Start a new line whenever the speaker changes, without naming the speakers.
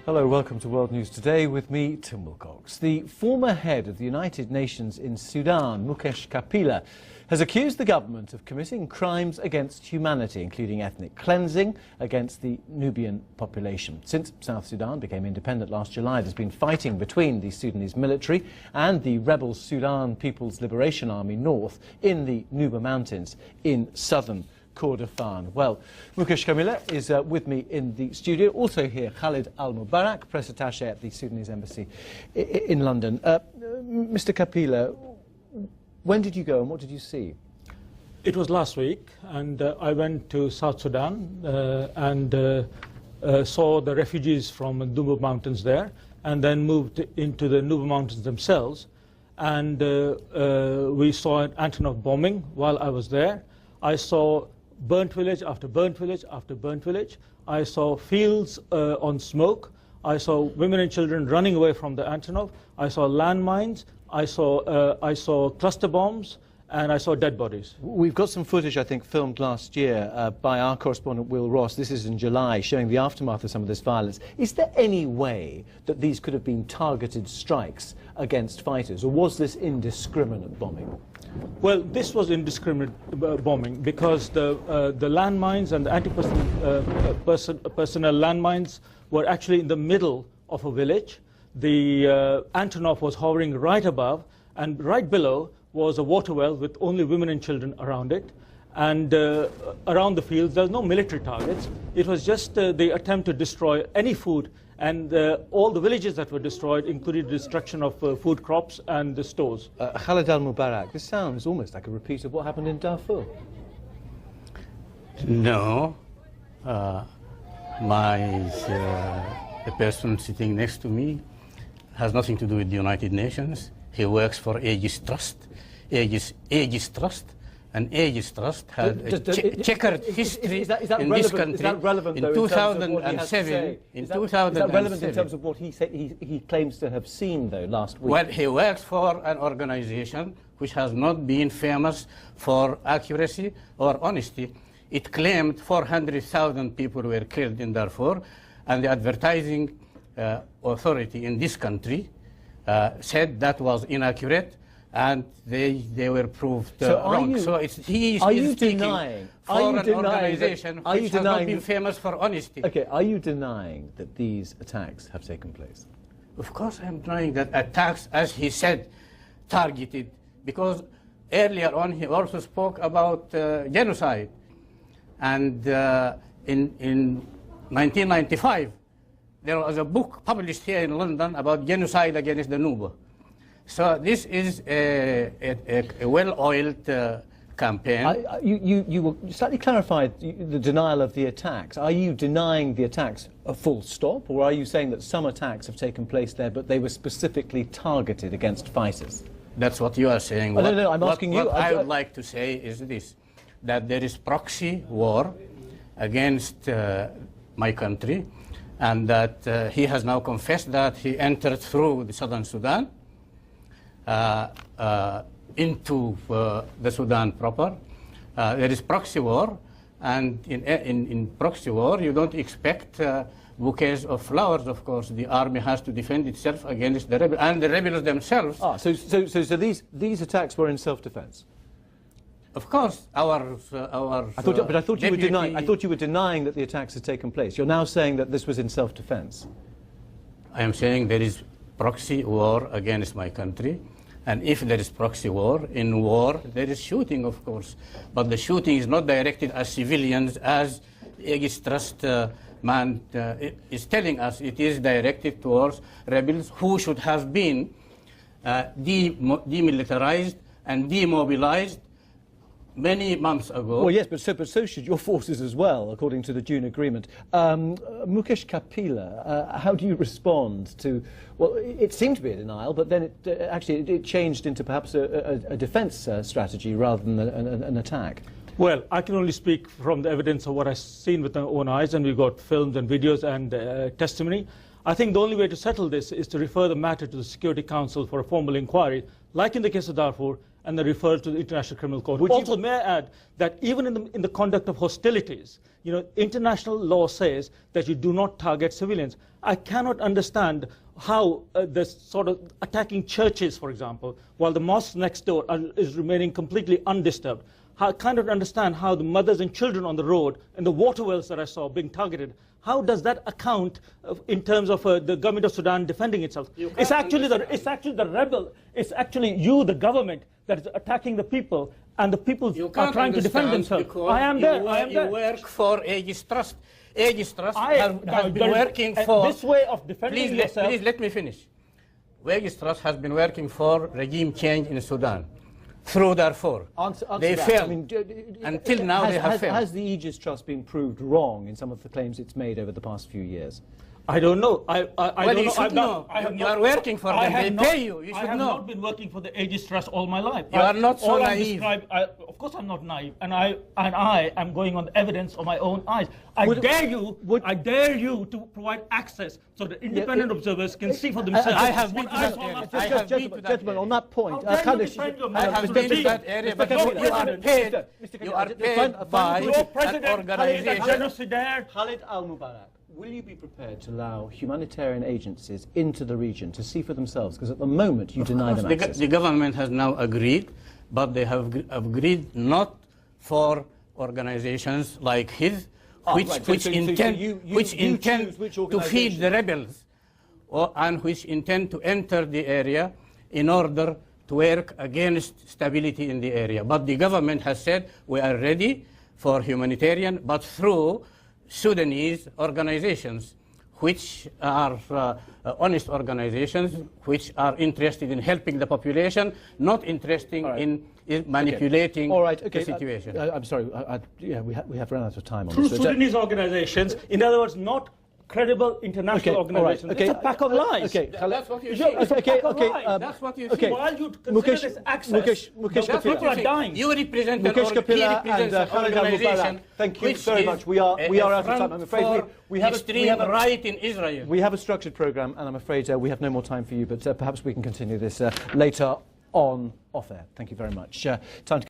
Hello, welcome to World News Today with me, Tim Wilcox. The former head of the United Nations in Sudan, Mukesh Kapila, has accused the government of committing crimes against humanity, including ethnic cleansing against the Nubian population. Since South Sudan became independent last July, there's been fighting between the Sudanese military and the rebel Sudan People's Liberation Army North in the Nuba Mountains in southern Kordofan. Well, Mukesh Kapila is with me in the studio. Also here, Khalid Al-Mubarak, press attaché at the Sudanese embassy in London. Mr. Kapila, when did you go and what did you see?
It was last week, and I went to South Sudan and saw the refugees from the Nuba Mountains there, and then moved into the Nuba Mountains themselves. And we saw an Antonov bombing while I was there. I saw burnt village after burnt village after burnt village. I saw fields on smoke. I saw women and children running away from the Antonov. I saw landmines. I saw cluster bombs, and I saw dead bodies.
We've got some footage, I think, filmed last year by our correspondent Will Ross. This is in July, showing the aftermath of some of this violence. Is there any way that these could have been targeted strikes against fighters, or was this indiscriminate bombing?
Well, this was indiscriminate bombing because the landmines and the anti-personnel landmines were actually in the middle of a village. The Antonov was hovering right above, and right below was a water well with only women and children around it. And around the fields, there was no military targets. It was just the attempt to destroy any food. And all the villages that were destroyed included destruction of food crops and the stores.
Khalid Al-Mubarak, this sounds almost like a repeat of what happened in Darfur.
No. The person sitting next to me has nothing to do with the United Nations. He works for Aegis Trust. Aegis Trust. And Aegis Trust had a checkered history in this country.
Is that relevant,
in
though,
2007.
Is that relevant in terms of what he claims to have seen, though, last week?
Well, he works for an organization which has not been famous for accuracy or honesty. It claimed 400,000 people were killed in Darfur, and the advertising authority in this country said that was inaccurate, and they were proved wrong. So he is speaking for an organization which has not been famous for honesty.
Okay, are you denying that these attacks have taken place?
Of course I'm denying that attacks, as he said, targeted, because earlier on he also spoke about genocide. And in 1995, there was a book published here in London about genocide against the Nuba. So this is a well-oiled campaign.
You slightly clarified the denial of the attacks. Are you denying the attacks a full stop, or are you saying that some attacks have taken place there, but they were specifically targeted against fighters?
That's what you are saying.
Oh, no, I'm asking you.
What I would like to say is this, that there is proxy war against my country, and that he has now confessed that he entered through the southern Sudan into the Sudan proper. There is proxy war, and in proxy war you don't expect bouquets of flowers, of course. The army has to defend itself against the rebels, and the rebels themselves.
So these attacks were in self-defense?
Of course, I thought
you were denying that the attacks had taken place. You're now saying that this was in self-defense.
I am saying there is proxy war against my country, and if there is proxy war, in war there is shooting, of course, but the shooting is not directed at civilians, as Aegis Trust man is telling us. It is directed towards rebels who should have been demilitarized and demobilized many months ago.
Well, yes, but so should your forces as well, according to the June agreement. Mukesh Kapila, how do you respond to, well, it seemed to be a denial, but then it changed into perhaps a defense strategy rather than an attack?
Well, I can only speak from the evidence of what I've seen with my own eyes, and we've got films and videos and testimony. I think the only way to settle this is to refer the matter to the Security Council for a formal inquiry, like in the case of Darfur, and then referred to the International Criminal Court. Also, may I add that even in the conduct of hostilities, you know, international law says that you do not target civilians. I cannot understand how the sort of attacking churches, for example, while the mosque next door is remaining completely undisturbed. I cannot understand how the mothers and children on the road and the water wells that I saw being targeted, how does that account in terms of the government of Sudan defending itself? It's actually the rebel, it's actually you, the government, that is attacking the people, and the people are trying to defend themselves. I am there.
You work for Aegis Trust. Aegis Trust has been working for...
This way of defending yourself...
Please let me finish. Aegis Trust has been working for regime change in Sudan. Through Darfur. They failed. I mean, until now they have failed.
Has the Aegis Trust been proved wrong in some of the claims it's made over the past few years?
I don't know. I don't
you should know. You are working for them. They pay you. You should know.
I have not been working for the Aegis Trust all my life.
You are not so naive.
Of course, I'm not naive, and I am going on the evidence of my own eyes. I dare you to provide access so that independent observers can see for themselves.
I have been to that area.
Gentlemen, on that point,
I have been to that area, but you are paid by an organization.
Khalid Al-Mubarak, will you be prepared to allow humanitarian agencies into the region to see for themselves? Because at the moment you deny them access.
The government has now agreed, but they have agreed not for organizations like his, which intend to feed the rebels, and which intend to enter the area in order to work against stability in the area. But the government has said we are ready for humanitarian, but through Sudanese organizations, which are honest organizations, which are interested in helping the population, not interested in manipulating the situation.
I'm sorry, we have run out of time on
Through
this.
Sudanese organizations, in other words, not credible international organizations. It's a pack of lies.
That's what you say. That's what you say.
While you consider this access,
Mukesh
people are dying.
You represent
Mukesh Kapila and
Khalid
Al-Mubarak, thank you very much. We are out of time. I'm afraid we have
extreme right in Israel.
We have a structured program, and I'm afraid we have no more time for you. But perhaps we can continue this later on off air. Thank you very much. Time to